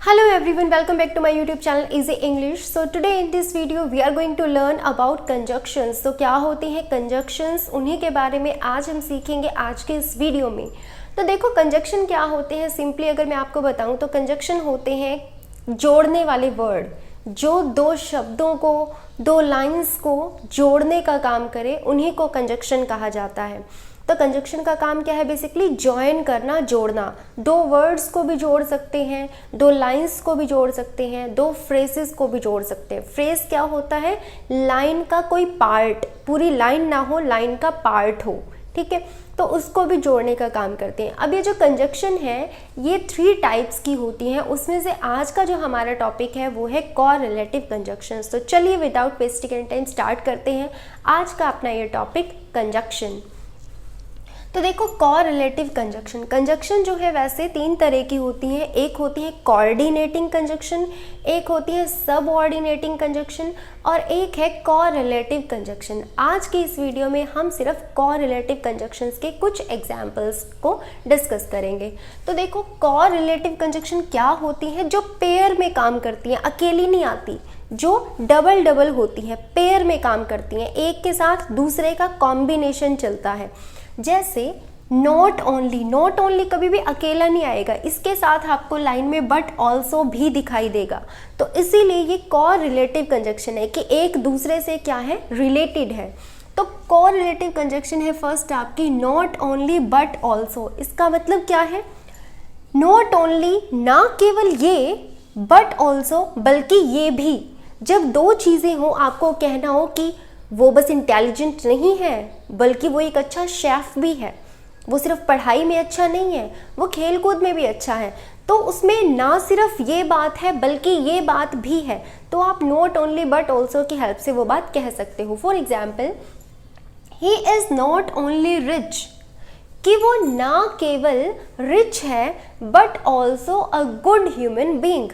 Hello everyone, welcome back to my YouTube channel Easy English. So today in this video we are going to learn about conjunctions. तो क्या होती हैं conjunctions, उन्हीं के बारे में आज हम सीखेंगे आज के इस वीडियो में। तो देखो कंजक्शन क्या होते हैं, सिंपली अगर मैं आपको बताऊं तो कंजक्शन होते हैं जोड़ने वाले वर्ड, जो दो शब्दों को, दो लाइंस को जोड़ने का काम करे, उन्हीं को कंजक्शन कहा जाता है। तो कंजक्शन का काम क्या है, बेसिकली ज्वाइन करना, जोड़ना। दो वर्ड्स को भी जोड़ सकते हैं, दो लाइंस को भी जोड़ सकते हैं, दो फ्रेजेस को भी जोड़ सकते हैं। फ्रेज क्या होता है, लाइन का कोई पार्ट, पूरी लाइन ना हो, लाइन का पार्ट हो, ठीक है, तो उसको भी जोड़ने का काम करते हैं। अब ये जो कंजक्शन है ये 3 टाइप्स की होती हैं, उसमें से आज का जो हमारा टॉपिक है वो है कोरिलेटिव कंजक्शंस। तो चलिए without wasting any time start करते हैं आज का अपना ये टॉपिक कंजक्शन। तो देखो कोरिलेटिव कंजक्शन, कंजक्शन जो है वैसे 3 तरह की होती हैं। एक होती है कोऑर्डिनेटिंग कंजक्शन, एक होती है सबऑर्डिनेटिंग कंजक्शन और एक है कोरिलेटिव कंजक्शन। आज की इस वीडियो में हम सिर्फ कोरिलेटिव कंजक्शंस के कुछ एग्जांपल्स को डिस्कस करेंगे। तो देखो कोरिलेटिव कंजक्शन क्या होती है, जो पेयर में काम करती हैं, अकेली नहीं आती, जो डबल डबल होती हैं, पेयर में काम करती हैं, एक के साथ दूसरे का कॉम्बिनेशन चलता है। जैसे नॉट ओनली, नॉट ओनली कभी भी अकेला नहीं आएगा, इसके साथ आपको लाइन में बट ऑल्सो भी दिखाई देगा। तो इसीलिए ये कोरिलेटिव कंजक्शन है कि एक दूसरे से क्या है, रिलेटेड है। तो कोरिलेटिव कंजक्शन है फर्स्ट आपकी नॉट ओनली बट ऑल्सो। इसका मतलब क्या है, नॉट ओनली, ना केवल ये, बट ऑल्सो, बल्कि ये भी। जब दो चीज़ें हो, आपको कहना हो कि वो बस इंटेलिजेंट नहीं है बल्कि वो एक अच्छा शेफ भी है, वो सिर्फ पढ़ाई में अच्छा नहीं है, वो खेल कूद में भी अच्छा है, तो उसमें ना सिर्फ ये बात है बल्कि ये बात भी है, तो आप नॉट ओनली बट ऑल्सो की हेल्प से वो बात कह सकते हो। For example, he is not only rich, कि वो ना केवल रिच है but also a good human being.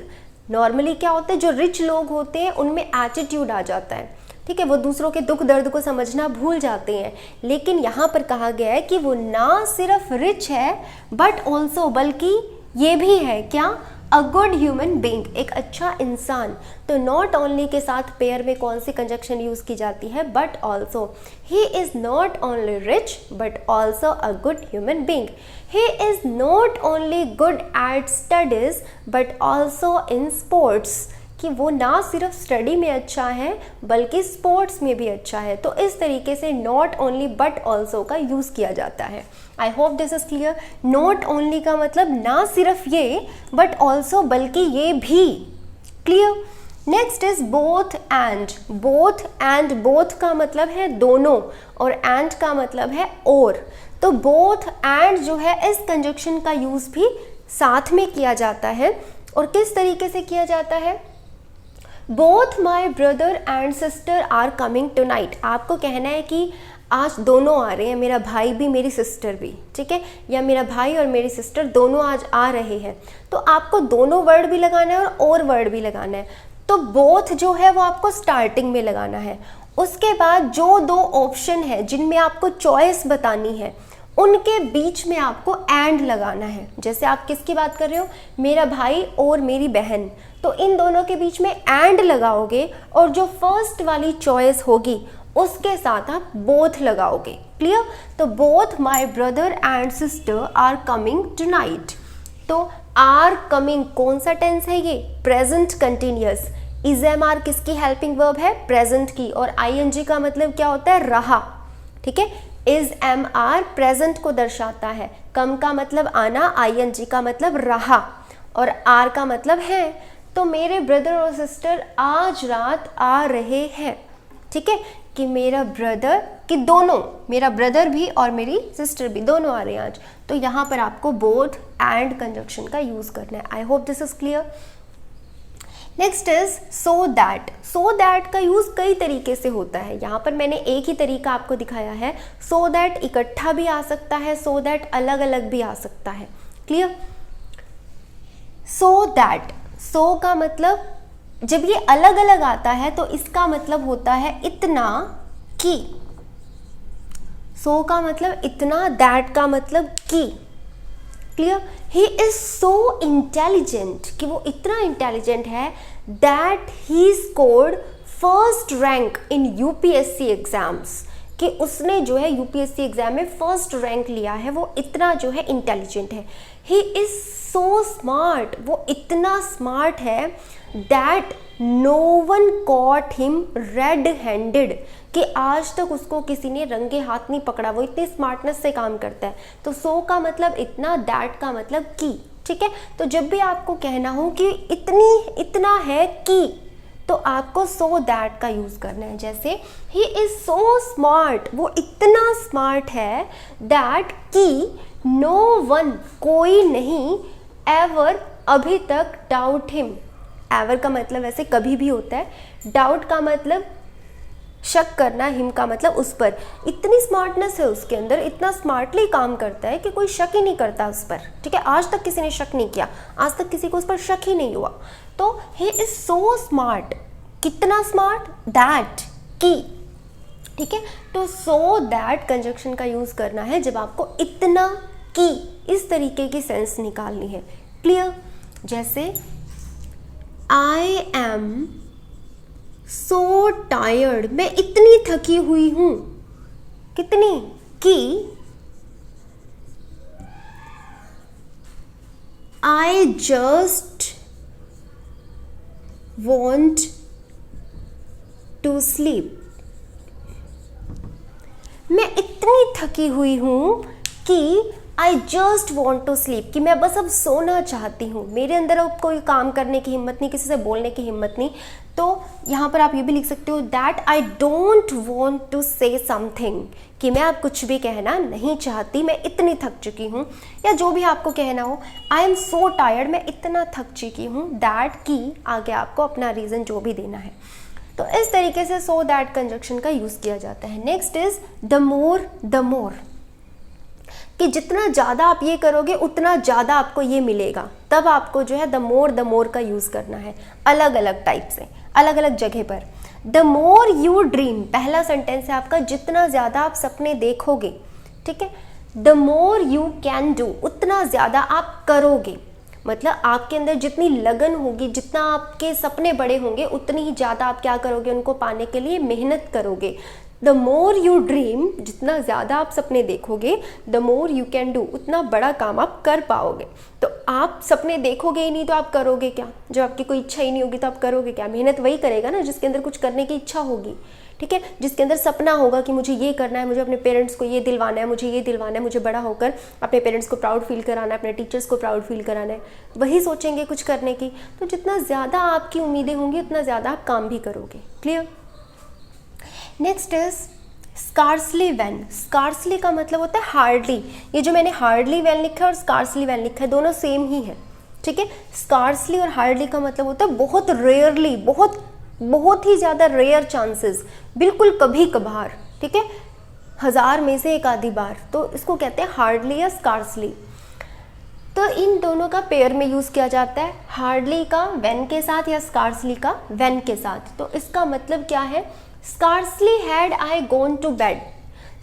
Normally क्या होता है, जो रिच लोग होते हैं उनमें एटीट्यूड आ जाता है, ठीक है, वो दूसरों के दुख दर्द को समझना भूल जाते हैं। लेकिन यहाँ पर कहा गया है कि वो ना सिर्फ रिच है बट ऑल्सो, बल्कि ये भी है क्या, अ गुड ह्यूमन बींग, एक अच्छा इंसान। तो नॉट ओनली के साथ पेयर में कौन सी कंजक्शन यूज की जाती है, but also. He is not only rich but also a good human being. He is not only good at studies but also in sports, कि वो ना सिर्फ स्टडी में अच्छा है बल्कि स्पोर्ट्स में भी अच्छा है। तो इस तरीके से नॉट ओनली बट ऑल्सो का यूज़ किया जाता है। I hope this is clear. Not only का मतलब ना सिर्फ ये बट ऑल्सो, बल्कि ये भी। Clear. Next is both and. Both and, both का मतलब है दोनों और एंड का मतलब है और। तो बोथ एंड जो है इस कंजक्शन का यूज़ भी साथ में किया जाता है। और किस तरीके से किया जाता है, both my brother and sister are coming tonight. आपको कहना है कि आज दोनों आ रहे हैं, मेरा भाई भी मेरी सिस्टर भी, ठीक है, या मेरा भाई और मेरी सिस्टर दोनों आज आ रहे हैं। तो आपको दोनों वर्ड भी लगाना है और वर्ड भी लगाना है। तो बोथ जो है वो आपको स्टार्टिंग में लगाना है। उसके बाद जो 2 ऑप्शन है जिनमें आपको चॉइस बतानी है, उनके बीच में आपको एंड लगाना है। जैसे आप किसकी बात कर रहे हो, मेरा भाई और मेरी बहन, तो इन दोनों के बीच में एंड लगाओगे और जो फर्स्ट वाली चॉइस होगी उसके साथ आप बोथ लगाओगे। क्लियर। तो both my brother and sister are coming tonight. तो आर कमिंग कौन सा टेंस है ये, present continuous. Is am are किसकी हेल्पिंग वर्ब है, प्रेजेंट की, और आईएनजी का मतलब क्या होता है, रहा, ठीक है। इज एम आर प्रेजेंट को दर्शाता है, कम का मतलब आना, आईएनजी का मतलब रहा, और आर का मतलब है। तो मेरे ब्रदर और सिस्टर आज रात आ रहे हैं, ठीक है, कि मेरा ब्रदर, कि दोनों, मेरा ब्रदर भी और मेरी सिस्टर भी दोनों आ रहे हैं आज। तो यहाँ पर आपको बोथ एंड कंजक्शन का यूज करना है। I hope this is clear. Next is so that. So that का यूज कई तरीके से होता है, यहाँ पर मैंने एक ही तरीका आपको दिखाया है। सो दैट इकट्ठा भी आ सकता है, सो दैट अलग अलग भी आ सकता है। क्लियर। सो दैट, सो का मतलब जब ये अलग अलग आता है तो इसका मतलब होता है इतना कि। सो का मतलब इतना, दैट का मतलब कि। Clear. He is so intelligent, कि वो इतना इंटेलिजेंट है, that he scored first rank in UPSC exams, कि उसने जो है यूपीएससी एग्जाम में फर्स्ट रैंक लिया है, वो इतना जो है इंटेलिजेंट है। ही इज सो स्मार्ट, वो इतना स्मार्ट है, that no one caught him red handed, कि आज तक उसको किसी ने रंगे हाथ नहीं पकड़ा, वो इतनी स्मार्टनेस से काम करता है। तो सो का मतलब इतना, दैट का मतलब की, ठीक है। तो जब भी आपको कहना हो कि इतना है कि, तो आपको सो दैट का यूज करना है। जैसे ही इज सो स्मार्ट, वो इतना स्मार्ट है, दैट कि नो वन, कोई नहीं, एवर, अभी तक, डाउट हिम, एवर का मतलब वैसे कभी भी होता है, डाउट का मतलब शक करना, हिम का मतलब उस पर। इतनी स्मार्टनेस है उसके अंदर, इतना स्मार्टली काम करता है कि कोई शक ही नहीं करता उस पर, ठीक है। आज तक किसी ने शक नहीं किया, आज तक किसी को उस पर शक ही नहीं हुआ। तो ही इज सो स्मार्ट, कितना स्मार्ट, दैट, की, ठीक है। तो सो दैट कंजक्शन का यूज करना है जब आपको इतना, की, इस तरीके की सेंस निकालनी है। क्लियर। जैसे आई एम सो टायर्ड, मैं इतनी थकी हुई हूं, कितनी, कि I just want to sleep, मैं इतनी थकी हुई हूं कि I just want to sleep, कि मैं बस अब सोना चाहती हूँ, मेरे अंदर अब कोई काम करने की हिम्मत नहीं, किसी से बोलने की हिम्मत नहीं। तो यहाँ पर आप ये भी लिख सकते हो, that I don't want to say something, कि मैं अब कुछ भी कहना नहीं चाहती, मैं इतनी थक चुकी हूँ, या जो भी आपको कहना हो। आई एम सो टायर्ड, मैं इतना थक चुकी हूँ, दैट, की, आगे आपको अपना रीज़न जो भी देना है। तो इस तरीके से सो दैट कंजक्शन का यूज़ किया जाता है। नेक्स्ट इज द मोर, कि जितना ज़्यादा आप ये करोगे उतना ज़्यादा आपको ये मिलेगा, तब आपको जो है द मोर का यूज़ करना है, अलग अलग टाइप से, अलग अलग जगह पर। द मोर यू ड्रीम, पहला सेंटेंस है आपका, जितना ज़्यादा आप सपने देखोगे, ठीक है। The more you can do, उतना ज़्यादा आप करोगे, मतलब आपके अंदर जितनी लगन होगी, जितना आपके सपने बड़े होंगे, उतनी ही ज़्यादा आप क्या करोगे, उनको पाने के लिए मेहनत करोगे। द मोर यू ड्रीम, जितना ज़्यादा आप सपने देखोगे, the more you can do, उतना बड़ा काम आप कर पाओगे। तो आप सपने देखोगे ही नहीं तो आप करोगे क्या, जब आपकी कोई इच्छा ही नहीं होगी तो आप करोगे क्या। मेहनत वही करेगा ना जिसके अंदर कुछ करने की इच्छा होगी, ठीक है, जिसके अंदर सपना होगा कि मुझे ये करना है, मुझे अपने पेरेंट्स को ये दिलवाना है, मुझे ये दिलवाना है, मुझे बड़ा होकर अपने पेरेंट्स को प्राउड फील कराना है, अपने टीचर्स को प्राउड फील कराना है, वही सोचेंगे कुछ करने की। तो जितना ज़्यादा आपकी उम्मीदें होंगी उतना ज़्यादा आप काम भी करोगे। Clear. Next is scarcely when. Scarcely का मतलब होता है हार्डली, ये जो मैंने हार्डली वेन लिखा है और स्कार्सली वेन लिखा है दोनों सेम ही है, ठीक है। स्कार्सली और हार्डली का मतलब होता है बहुत रेयरली, बहुत ही ज़्यादा रेयर चांसेस, बिल्कुल कभी कभार, ठीक है, 1000 में से एक आधी बार, तो इसको कहते हैं हार्डली या स्कार्सली। तो इन दोनों का पेयर में यूज़ किया जाता है, हार्डली का वेन के साथ या स्कार्सली का वेन के साथ। तो इसका मतलब क्या है, scarcely had I gone to bed.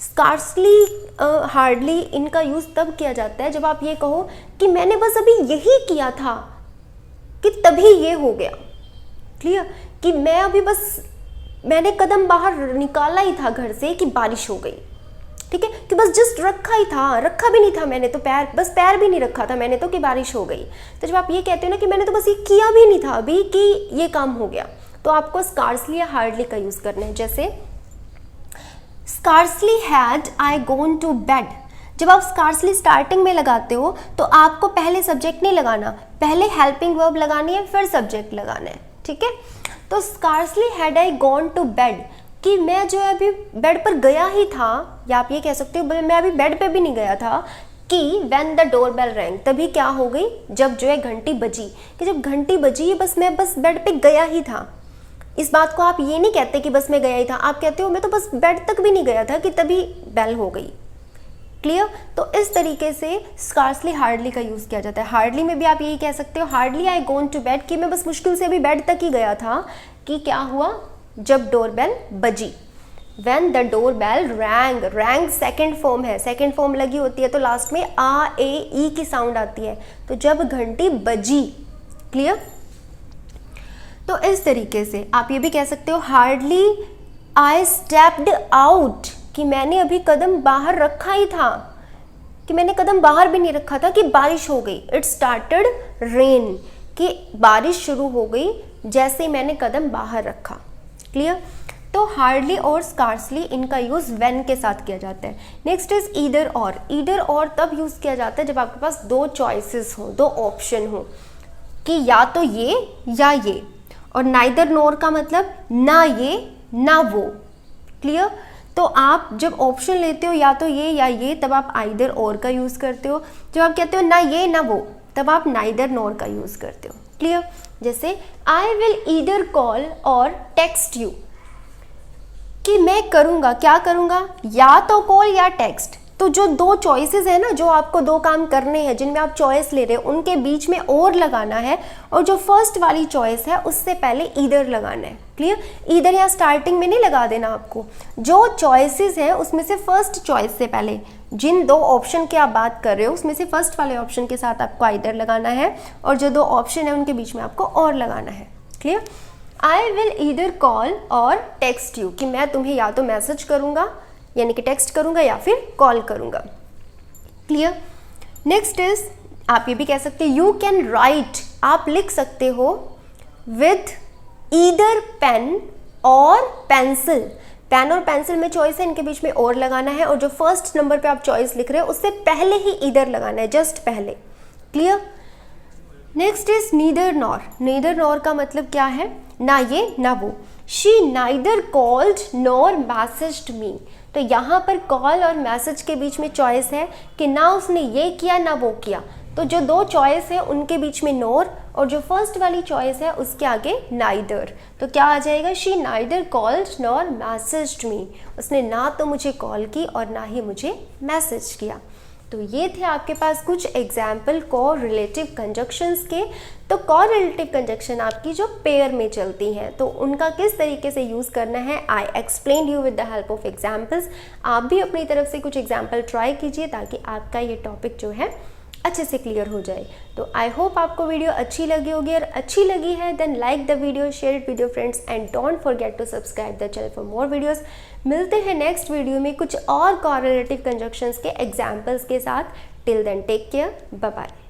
Scarcely, hardly, इनका यूज़ तब किया जाता है जब आप ये कहो कि मैंने बस अभी यही किया था कि तभी ये हो गया। क्लियर, कि मैं अभी बस, मैंने कदम बाहर निकाला ही था घर से कि बारिश हो गई, ठीक है, कि बस जस्ट रखा ही था, रखा भी नहीं था मैंने तो, पैर भी नहीं रखा था मैंने तो कि बारिश हो गई। तो जब आप ये कहते हो ना कि मैंने तो बस ये किया भी नहीं था अभी कि ये काम हो गया, तो आपको स्कार्सली या हार्डली का यूज़ करना है। जैसे scarcely had I gone to bed. जब आप स्कार्सली स्टार्टिंग में लगाते हो तो आपको पहले सब्जेक्ट नहीं लगाना, पहले हेल्पिंग वर्ब लगानी है, फिर सब्जेक्ट लगाना है, ठीक है। तो scarcely had I gone to bed, कि मैं जो है अभी बेड पर गया ही था, या आप ये कह सकते हो मैं अभी बेड पे भी नहीं गया था, कि when the door bell rang, तभी क्या हो गई, जब जो है घंटी बजी, कि जब घंटी बजी मैं बस बेड पे गया ही था। इस बात को आप ये नहीं कहते कि बस मैं गया ही था, आप कहते हो मैं तो बस बेड तक भी नहीं गया था कि तभी बेल हो गई। क्लियर। तो इस तरीके से स्कार्सली हार्डली का यूज़ किया जाता है। हार्डली में भी आप यही कह सकते हो, hardly I gone to bed, कि मैं बस मुश्किल से अभी बेड तक ही गया था कि क्या हुआ, जब डोरबेल बजी। When the door bell rang, rang second form है, सेकेंड फॉर्म लगी होती है तो लास्ट में आ ए ई की साउंड आती है, तो जब घंटी बजी। क्लियर? तो इस तरीके से आप ये भी कह सकते हो हार्डली आई स्टेप्ड आउट, कि मैंने अभी कदम बाहर रखा ही था, कि मैंने कदम बाहर भी नहीं रखा था कि बारिश हो गई। इट स्टार्टेड रेन, कि बारिश शुरू हो गई जैसे मैंने कदम बाहर रखा। क्लियर? तो हार्डली और स्कार्सली इनका यूज़ व्हेन के साथ किया जाता है। नेक्स्ट इज ईदर और। ईदर और तब यूज़ किया जाता है जब आपके पास दो चॉइसेस हो, दो ऑप्शन हो, कि या तो ये या ये, और नाइदर नोर का मतलब ना ये ना वो। क्लियर? तो आप जब ऑप्शन लेते हो या तो ये या ये, तब आप आइदर और का यूज़ करते हो। जब आप कहते हो ना ये ना वो, तब आप नाइदर नोर का यूज़ करते हो। क्लियर? जैसे आई विल ईदर कॉल और टेक्स्ट यू, कि मैं करूँगा, क्या करूँगा, या तो कॉल या टेक्स्ट। तो जो दो चॉइसेस है ना, जो आपको दो काम करने हैं जिनमें आप चॉइस ले रहे हो, उनके बीच में और लगाना है, और जो फर्स्ट वाली चॉइस है उससे पहले ईदर लगाना है। क्लियर? ईदर या स्टार्टिंग में नहीं लगा देना आपको। जो चॉइसेस हैं उसमें से फर्स्ट चॉइस से पहले, जिन दो ऑप्शन की आप बात कर रहे हो उसमें से फर्स्ट वाले ऑप्शन के साथ आपको ईदर लगाना है, और जो दो ऑप्शन है उनके बीच में आपको और लगाना है। Clear? I will either call और टेक्स्ट यू, कि मैं तुम्हें या तो मैसेज करूँगा यानी कि टेक्स्ट करूँगा या फिर कॉल करूँगा। क्लियर? नेक्स्ट इज, आप ये भी कह सकते हैं यू कैन राइट, आप लिख सकते हो विथ ईदर पेन और पेंसिल। पेन और पेंसिल में चॉइस है, इनके बीच में और लगाना है, और जो फर्स्ट नंबर पे आप चॉइस लिख रहे हो उससे पहले ही ईदर लगाना है, जस्ट पहले। Clear? Next is neither nor. Neither nor का मतलब क्या है? ना ये ना वो। She neither called nor messaged me, तो यहाँ पर कॉल और मैसेज के बीच में चॉइस है कि ना उसने ये किया ना वो किया, तो जो दो चॉइस है उनके बीच में नॉर, और जो फर्स्ट वाली चॉइस है उसके आगे नाइदर, तो क्या आ जाएगा? She neither called nor messaged me, उसने ना तो मुझे कॉल की और ना ही मुझे मैसेज किया। तो ये थे आपके पास कुछ एग्जाम्पल कॉ रिलेटिव कंजक्शंस के। तो कॉ रिलेटिव कंजक्शन आपकी जो पेयर में चलती हैं, तो उनका किस तरीके से यूज़ करना है I explain you with the help of examples. आप भी अपनी तरफ से कुछ एग्जाम्पल ट्राई कीजिए ताकि आपका ये टॉपिक जो है अच्छे से क्लियर हो जाए। तो आई होप आपको वीडियो अच्छी लगी होगी, और अच्छी लगी है then like the video, share it with your friends and don't forget to subscribe the channel for more videos. मिलते हैं नेक्स्ट वीडियो में कुछ और कॉरेलेटिव कंजक्शंस के एग्जाम्पल्स के साथ। Till then take care, bye bye.